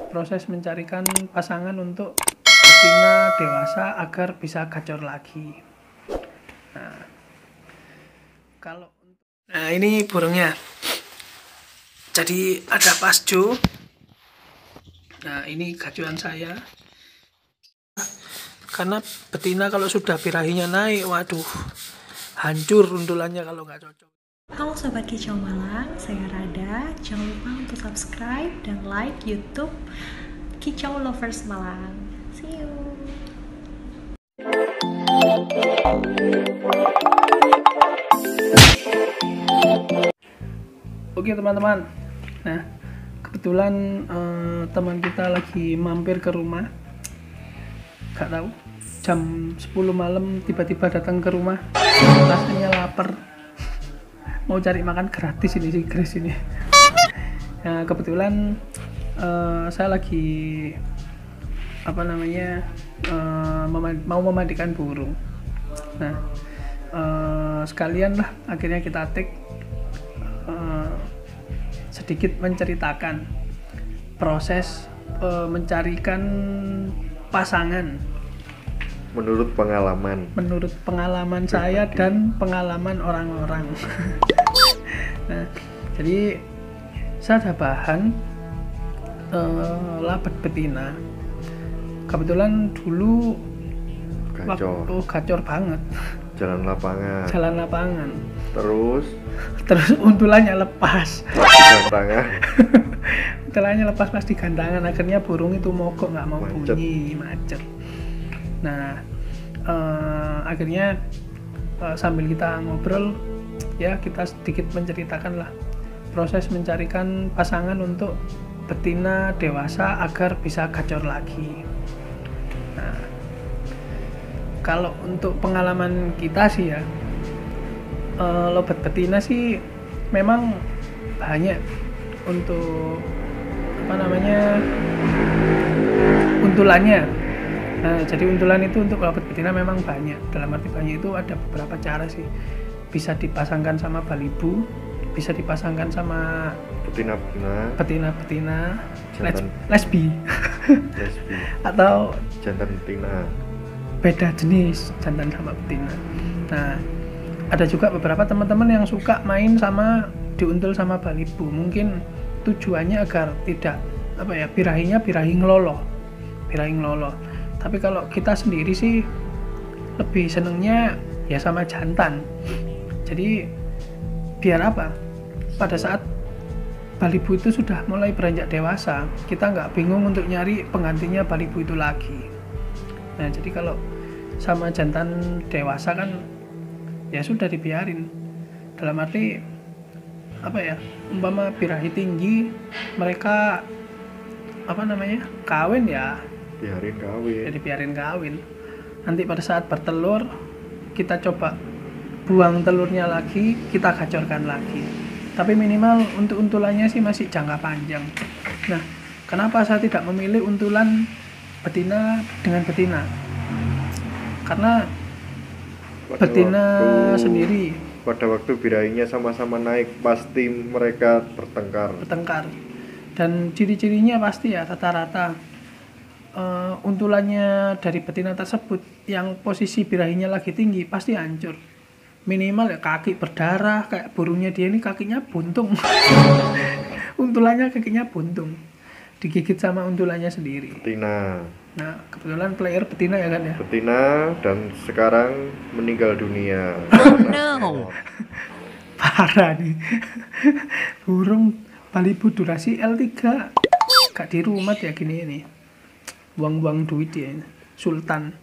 proses mencarikan pasangan untuk betina dewasa agar bisa gacor lagi. Nah, ini burungnya. Jadi ada pasjo. Nah, ini gacuan saya. Karena betina kalau sudah birahinya naik, waduh, hancur untulannya kalau nggak cocok. Halo Sobat Kicau Malang, saya Rada. Jangan lupa untuk subscribe dan like YouTube Kicau Lovers Malang. See you. Oke teman-teman, nah kebetulan teman kita lagi mampir ke rumah. Gak tahu, jam 10 malam tiba-tiba datang ke rumah, rasanya lapar, mau cari makan gratis ini sih, gratis ini. Nah kebetulan saya lagi mau memandikan burung. Nah sekalian lah akhirnya kita take sedikit menceritakan proses mencarikan pasangan menurut pengalaman saya dan pengalaman orang-orang. Nah jadi saya ada bahan labet betina. Kebetulan dulu waktu gacor banget, jalan lapangan terus untulannya lepas gantangan. Untulannya lepas pas di gantangan, akhirnya burung itu mogok, nggak mau bunyi, macet. Nah akhirnya sambil kita ngobrol ya, kita sedikit menceritakan lah proses mencarikan pasangan untuk betina dewasa agar bisa gacor lagi. Nah kalau untuk pengalaman kita sih ya, lobet betina sih memang banyak untuk untulannya. Nah jadi untulan itu untuk lobet betina memang banyak. Dalam arti banyak itu ada beberapa cara sih. Bisa dipasangkan sama balibu, bisa dipasangkan sama betina lesbi atau jantan betina, beda jenis jantan sama betina. Nah ada juga beberapa teman-teman yang suka main sama diuntul sama balibu, mungkin tujuannya agar tidak birahi ngeloloh. Tapi kalau kita sendiri sih lebih senengnya ya sama jantan. Jadi biar pada saat balibu itu sudah mulai beranjak dewasa, kita nggak bingung untuk nyari penggantinya balibu itu lagi. Nah jadi kalau sama jantan dewasa kan ya sudah dibiarin. Dalam arti umpama birahi tinggi, mereka kawin ya biarin kawin. Nanti pada saat bertelur kita coba buang telurnya lagi, kita gacorkan lagi. Tapi minimal untuk untulannya sih masih jangka panjang. Nah kenapa saya tidak memilih untulan betina dengan betina? Karena sendiri pada waktu birahinya sama-sama naik pasti mereka bertengkar dan ciri-cirinya pasti ya rata-rata untulannya dari betina tersebut yang posisi birahinya lagi tinggi pasti hancur. Minimal ya kaki berdarah, kayak burungnya dia ini kakinya buntung. Untulannya kakinya buntung, digigit sama untulannya sendiri. Betina. Nah kebetulan player betina ya kan ya. Betina dan sekarang meninggal dunia. Oh no. Parah nih. Burung balibu durasi L3 gak di rumah ya gini ini. Buang-buang duit ya, sultan.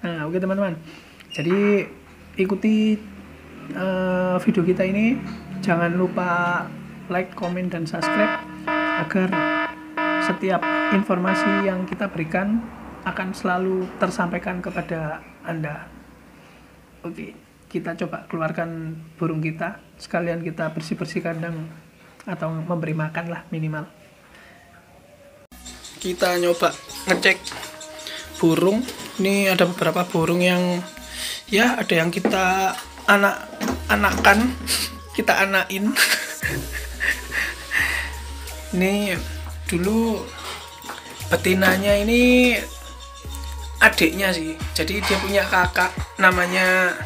Nah oke teman-teman. Jadi ikuti video kita ini. Jangan lupa like, komen, dan subscribe agar setiap informasi yang kita berikan akan selalu tersampaikan kepada Anda. Oke, kita coba keluarkan burung kita, sekalian kita bersih-bersih kandang atau memberi makan lah minimal. Kita nyoba ngecek burung. Ini ada beberapa burung yang ya ada yang kita anakin. Ini dulu betinanya ini adiknya sih, jadi dia punya kakak namanya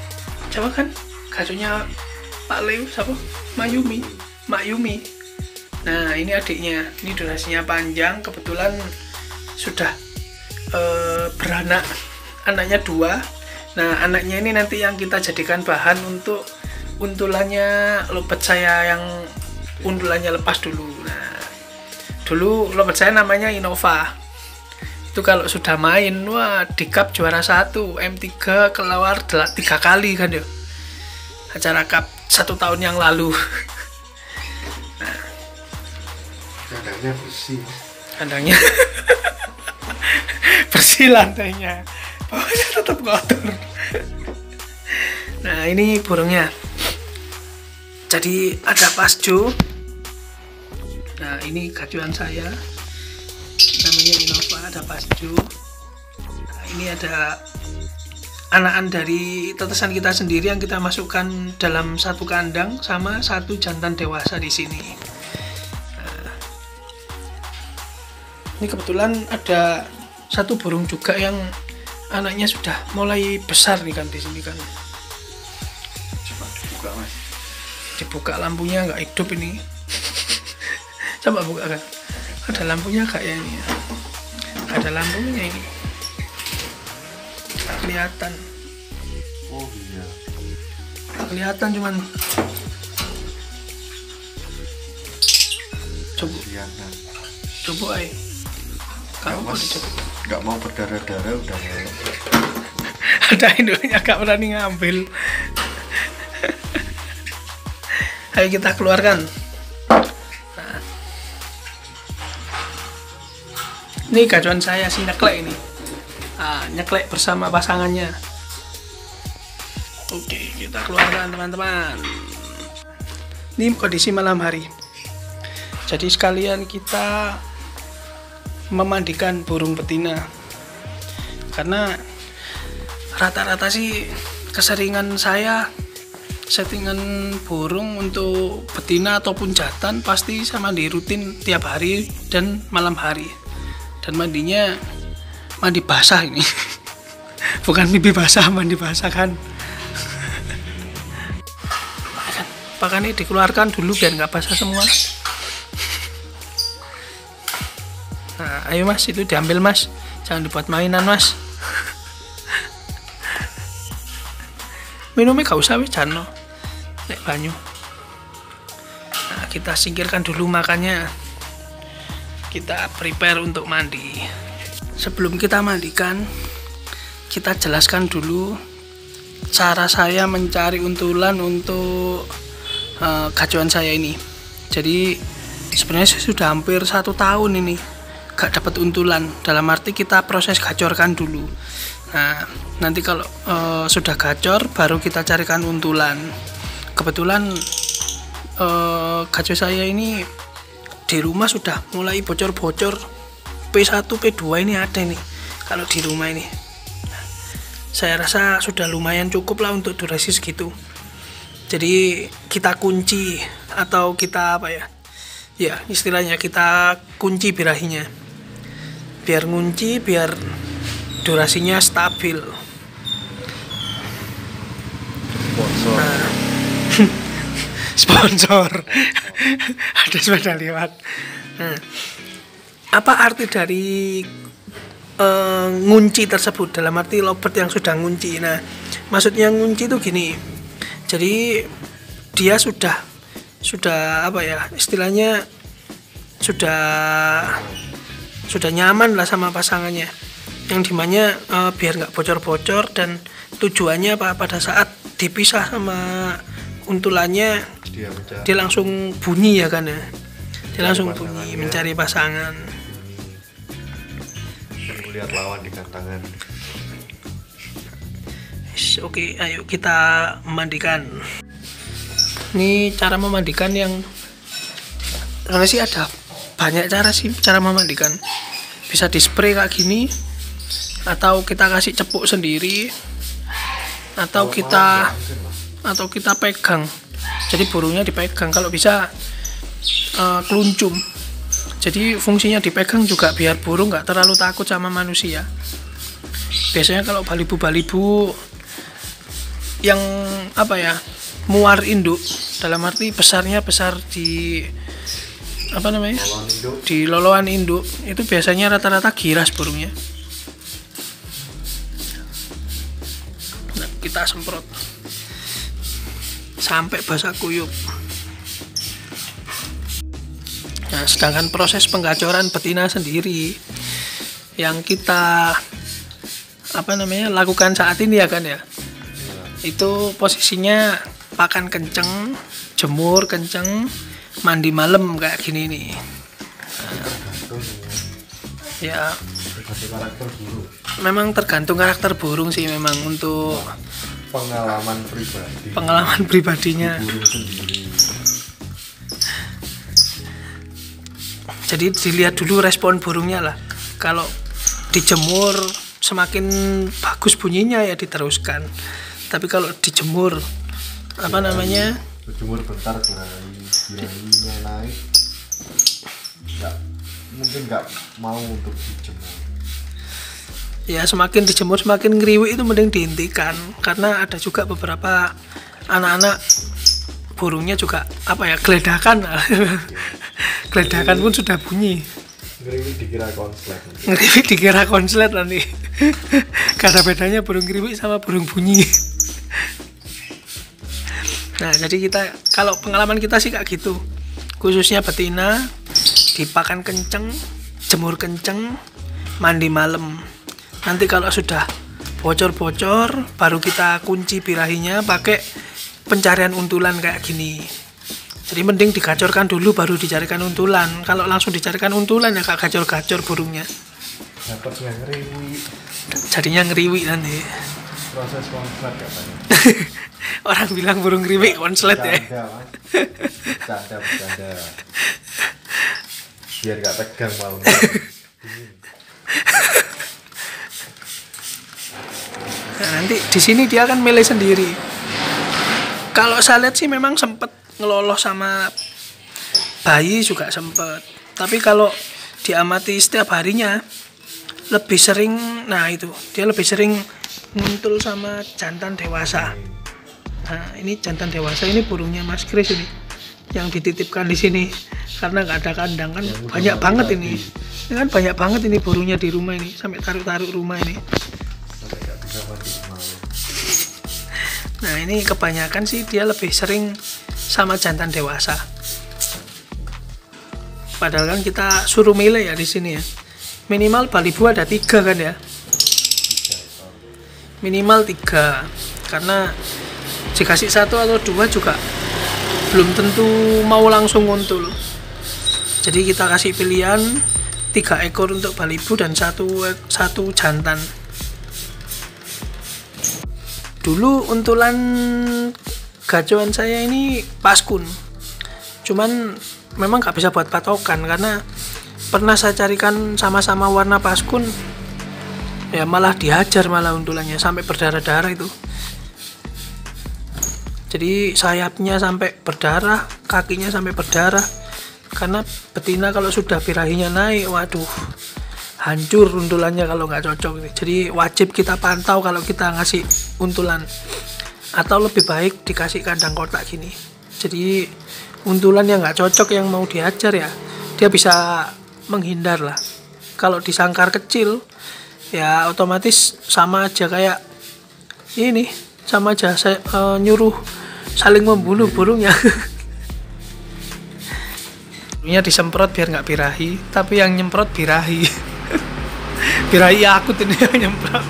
siapa kan, gaconya Pak Leo siapa, Mak Yumi. Nah ini adiknya, ini durasinya panjang, kebetulan sudah beranak, anaknya 2. Nah anaknya ini nanti yang kita jadikan bahan untuk untulannya lopet saya yang untulannya lepas dulu. Nah dulu lopet saya namanya Innova, itu kalau sudah main wah di cup juara 1, M3 keluar 3 kali kan ya, acara cup 1 tahun yang lalu. Nah kandangnya bersih, kandangnya bersih, lantainya bawahnya tetap kotor. Nah ini burungnya, jadi ada pasjo. Nah ini gacuan saya namanya Innova, ada pasjo. Nah, ini ada anakan dari tetesan kita sendiri yang kita masukkan dalam satu kandang sama satu jantan dewasa di sini. Nah, ini kebetulan ada satu burung juga yang anaknya sudah mulai besar nih kan di sini kan. coba dibuka Mas. Dibuka lampunya nggak hidup ini. Coba buka kan, ada lampunya kayak ini ya, ada lampunya ini nggak kelihatan, Oh iya, nggak kelihatan cuman coba ay kamu mau dicoba. nggak mau berdarah-darah udah mau. Ada induknya gak berani ngambil. Ayo kita keluarkan. Nah. Ini gacuan saya si nyeklek ini. Nah, nyeklek bersama pasangannya. Oke, kita keluarkan teman-teman. Ini kondisi malam hari. Jadi sekalian kita memandikan burung betina. Karena rata-rata sih keseringan saya settingan burung untuk betina ataupun jantan pasti saya mandi rutin tiap hari dan malam hari, dan mandinya mandi basah ini. Bukan mimpi basah, mandi basah kan. Pakannya dikeluarkan dulu biar nggak basah semua. Nah ayo mas, itu diambil mas, jangan dibuat mainan mas. Minumnya gak usah wis jano nek banyu. Nah, kita singkirkan dulu makannya, kita prepare untuk mandi. Sebelum kita mandikan, kita jelaskan dulu cara saya mencari untulan untuk gacuan saya ini. Jadi sebenarnya saya sudah hampir 1 tahun ini gak dapat untulan, dalam arti kita proses gacorkan dulu. Nah nanti kalau sudah gacor baru kita carikan untulan. Kebetulan gacor saya ini di rumah sudah mulai bocor-bocor, P1 P2 ini ada nih kalau di rumah ini. Saya rasa sudah lumayan cukup lah untuk durasi segitu. Jadi kita kunci atau kita apa ya, ya istilahnya kita kunci birahinya, biar ngunci biar durasinya stabil. Sponsor. Nah, sponsor. Ada sepeda lewat. Nah, apa arti dari ngunci tersebut? Dalam arti lovebird yang sudah ngunci. Nah, maksudnya ngunci itu gini. Jadi dia sudah apa ya? Istilahnya sudah nyaman lah sama pasangannya. Yang dimana biar nggak bocor-bocor, dan tujuannya apa, pada saat dipisah sama untulannya dia langsung bunyi ya kan ya, dia langsung bunyi mencari pasangan. Lihat lawan di tangan. Oke, ayo kita memandikan. Ini cara memandikan yang karena sih ada banyak cara sih cara memandikan. Bisa di spray kayak gini, atau kita kasih cepuk sendiri, atau kita pegang. Jadi burungnya dipegang, kalau bisa keluncum. Jadi fungsinya dipegang juga biar burung nggak terlalu takut sama manusia. Biasanya kalau balibu-balibu yang apa ya, muar induk, dalam arti besarnya besar di apa namanya, di loloan induk, itu biasanya rata-rata giras burungnya. Nah, kita semprot sampai basah kuyup. Nah, sedangkan proses penggacoran betina sendiri yang kita apa namanya lakukan saat ini ya kan ya, itu posisinya pakan kenceng, jemur kenceng, mandi malam kayak gini nih. Ya memang tergantung karakter burung sih, memang untuk pengalaman pribadinya. Jadi dilihat dulu respon burungnya lah. Kalau dijemur semakin bagus bunyinya ya diteruskan. Tapi kalau dijemur apa namanya, dijemur bentar birahinya naik, mungkin nggak mau untuk dijemur. Ya semakin dijemur semakin ngeriwik itu mending dihentikan, karena ada juga beberapa anak-anak burungnya juga apa ya, geledakan. Geledakan pun sudah bunyi. Ngeriwik dikira konslet. Ngeriwik dikira konslet nanti. Gak ada bedanya burung ngeriwik sama burung bunyi. Nah, jadi kita kalau pengalaman kita sih kayak gitu. Khususnya betina dipakan kenceng, jemur kenceng, mandi malam. Nanti kalau sudah bocor-bocor baru kita kunci birahinya pakai pencarian untulan kayak gini. Jadi mending digacorkan dulu baru dicarikan untulan. Kalau langsung dicarikan untulan ya gak gacor-gacor burungnya. Dapatnya ngeriwik. Jadinya ngeriwik nanti. Proses konslet katanya. Orang bilang burung ngeriwik konslet ya. Bercanda. Biar gak tegang malam. Nah, nanti di sini dia akan milih sendiri. Kalau saya lihat sih memang sempet ngelolos sama bayi juga sempet. Tapi kalau diamati setiap harinya lebih sering, nah itu dia lebih sering nguntul sama jantan dewasa. Nah ini jantan dewasa, ini burungnya Mas Kris ini yang dititipkan di sini karena nggak ada kandang kan, banyak banget ini kan, banyak banget ini burungnya di rumah ini, sampai taruh-taruh rumah ini. Nah ini kebanyakan sih dia lebih sering sama jantan dewasa. Padahal kan kita suruh milih ya di sini ya. Minimal balibu ada 3 kan ya. Minimal 3. Karena dikasih 1 atau 2 juga belum tentu mau langsung nguntul. Jadi kita kasih pilihan 3 ekor untuk balibu dan satu jantan. Dulu untulan gacoan saya ini paskun, cuman memang nggak bisa buat patokan karena pernah saya carikan sama-sama warna paskun, ya malah dihajar malah untulannya sampai berdarah-darah itu. Jadi sayapnya sampai berdarah, kakinya sampai berdarah, karena betina kalau sudah birahinya naik, waduh, hancur untulannya kalau nggak cocok. Jadi wajib kita pantau kalau kita ngasih untulan. Atau lebih baik dikasih kandang kotak gini. Jadi untulan yang nggak cocok yang mau diajar ya, dia bisa menghindar lah. Kalau disangkar kecil, ya otomatis sama aja kayak ini, sama aja saya nyuruh saling membunuh burungnya. Burungnya disemprot biar nggak birahi, tapi yang nyemprot birahi. Birahi akut ini yang nyemprot.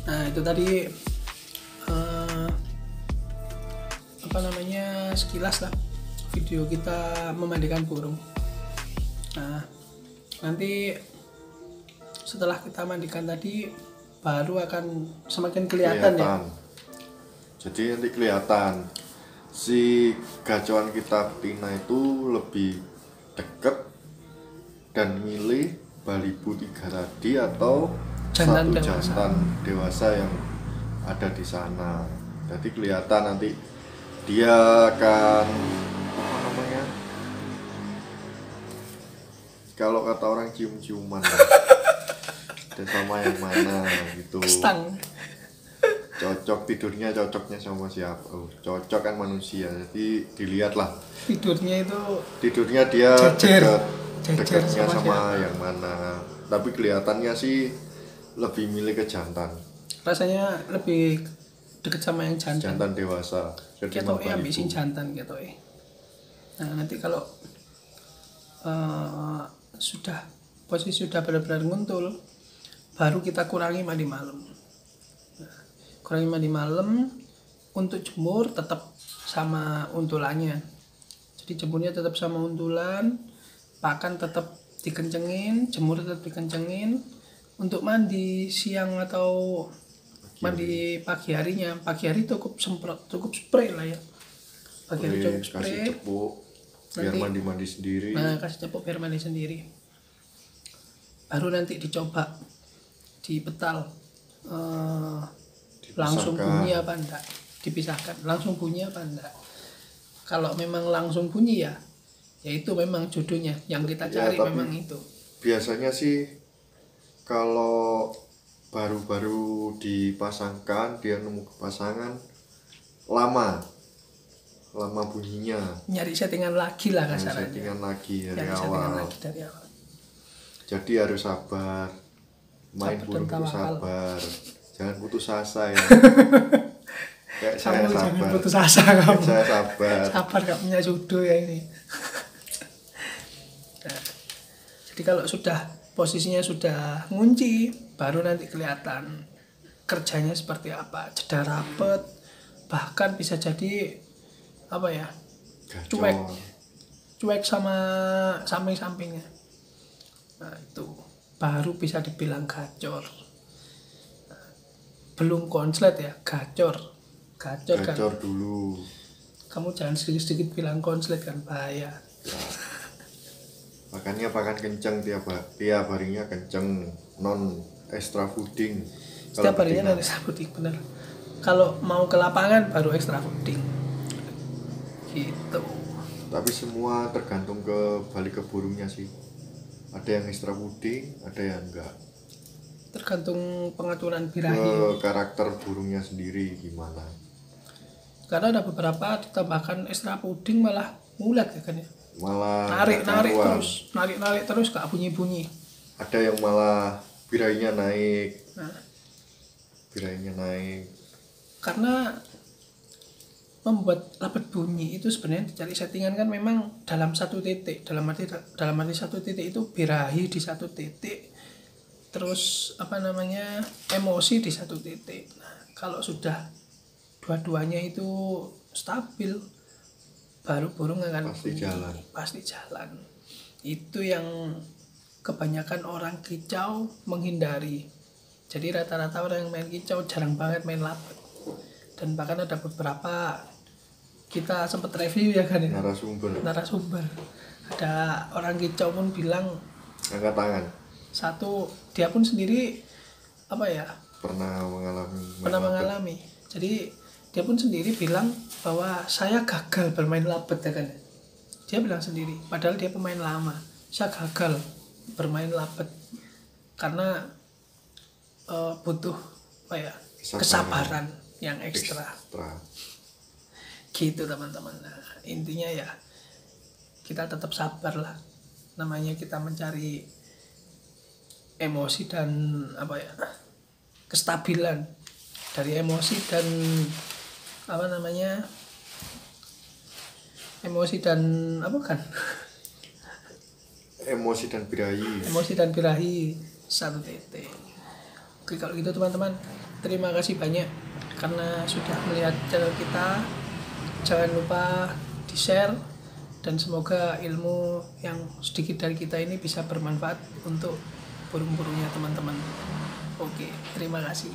Nah itu tadi apa namanya, sekilas lah video kita memandikan burung. Nah nanti setelah kita mandikan tadi baru akan semakin kelihatan ya. Jadi nanti kelihatan si gacoan kita betina itu lebih dekat dan milih balibu 3 tadi atau jantan satu dewasa. jantan dewasa yang ada di sana. Jadi kelihatan nanti dia akan apa namanya, kalau kata orang cium-ciuman dan sama yang mana gitu. Stang. Cocok tidurnya, cocoknya sama siapa? Cocok kan manusia, jadi dilihatlah Tidurnya itu tidurnya dia Jejer dekatnya sama sama siapa? yang mana. Tapi kelihatannya sih lebih milih ke jantan rasanya lebih deket sama yang jantan. jantan dewasa Ketoke ketimbang ambek sing balibu. jantan ketoke. Nah, nanti kalau sudah posisi sudah benar-benar nguntul, baru kita kurangi mandi malam. Nah, kurangi mandi malam, untuk jemur tetap sama untulannya. Jadi jemurnya tetap sama untulan, pakan tetap dikencengin, jemur tetap dikencengin. Untuk mandi siang atau mandi pagi harinya, pagi hari cukup semprot, cukup spray lah ya. Pagi hari cukup Boleh spray. kasih cepuk biar Nanti- mandi-mandi sendiri. Nah, kasih cepuk biar mandi sendiri. Baru nanti dicoba di petal langsung Dipisahkan. bunyi apa enggak, dipisahkan langsung bunyi apa enggak. Kalau memang langsung bunyi ya itu memang jodohnya yang kita Ya, cari, tapi- memang itu. Biasanya sih kalau baru-baru dipasangkan dia nemu pasangan lama bunyinya. Nyari settingan lagi lah Harus kasarannya. settingan lagi dari Nyari settingan awal. lagi dari awal. Jadi harus sabar, main Sabar dan burung itu tawakal. sabar, jangan putus asa ya. Kayak saya Kamu jangan sabar, putus asa Kayak kamu. saya sabar. Sabar gak punya jodoh ya ini. Nah, jadi kalau sudah posisinya sudah ngunci, baru nanti kelihatan kerjanya seperti apa. Jeda rapet, bahkan bisa jadi apa ya, cuek, Gacor. cuek sama samping-sampingnya. Nah itu baru bisa dibilang gacor. Nah, belum konslet ya, gacor kan. Gacor dulu. Kamu jangan sedikit-sedikit bilang konslet kan, bahaya. Makannya pakan kenceng tiap harinya kenceng, non extra fooding. Setiap Kalau harinya betina. dari extra fooding, bener. Kalau mau ke lapangan baru extra fooding. Gitu. Tapi semua tergantung balik ke burungnya sih. Ada yang extra fooding, ada yang enggak. Tergantung pengaturan Ke birahi. karakter burungnya sendiri gimana. Karena ada beberapa ditambahkan extra fooding malah ngulet ya kan ya. Malah Narik nggak karuan. terus gak bunyi-bunyi. Ada yang malah birahinya naik. Nah, Birahinya naik. karena membuat lapet bunyi itu sebenarnya dicari settingan kan memang dalam satu titik, dalam arti satu titik itu birahi di satu titik, terus apa namanya emosi di satu titik. Nah, kalau sudah dua-duanya itu stabil, baru burung akan Pasti bunyi. jalan. Pasti jalan. Itu yang kebanyakan orang kicau menghindari. Jadi rata-rata orang yang main kicau jarang banget main lapet. Dan bahkan ada beberapa kita sempat review ya kan ya, narasumber. Ada orang kicau pun bilang Angkat tangan. satu, dia pun sendiri apa ya, Pernah pernah mengalami. Jadi dia pun sendiri bilang bahwa saya gagal bermain lapet ya kan. Dia bilang sendiri, padahal dia pemain lama. Saya gagal bermain lapet karena butuh apa ya, kesabaran yang ekstra. Gitu teman-teman. Nah, intinya ya kita tetap sabar lah. Namanya kita mencari emosi dan apa ya, kestabilan. Dari emosi dan apa namanya, emosi dan apa kan, Emosi dan birahi. emosi dan birahi satu titik. Oke, kalau gitu teman-teman, terima kasih banyak karena sudah melihat channel kita. Jangan lupa di share dan semoga ilmu yang sedikit dari kita ini bisa bermanfaat untuk burung-burungnya teman-teman. Oke, terima kasih.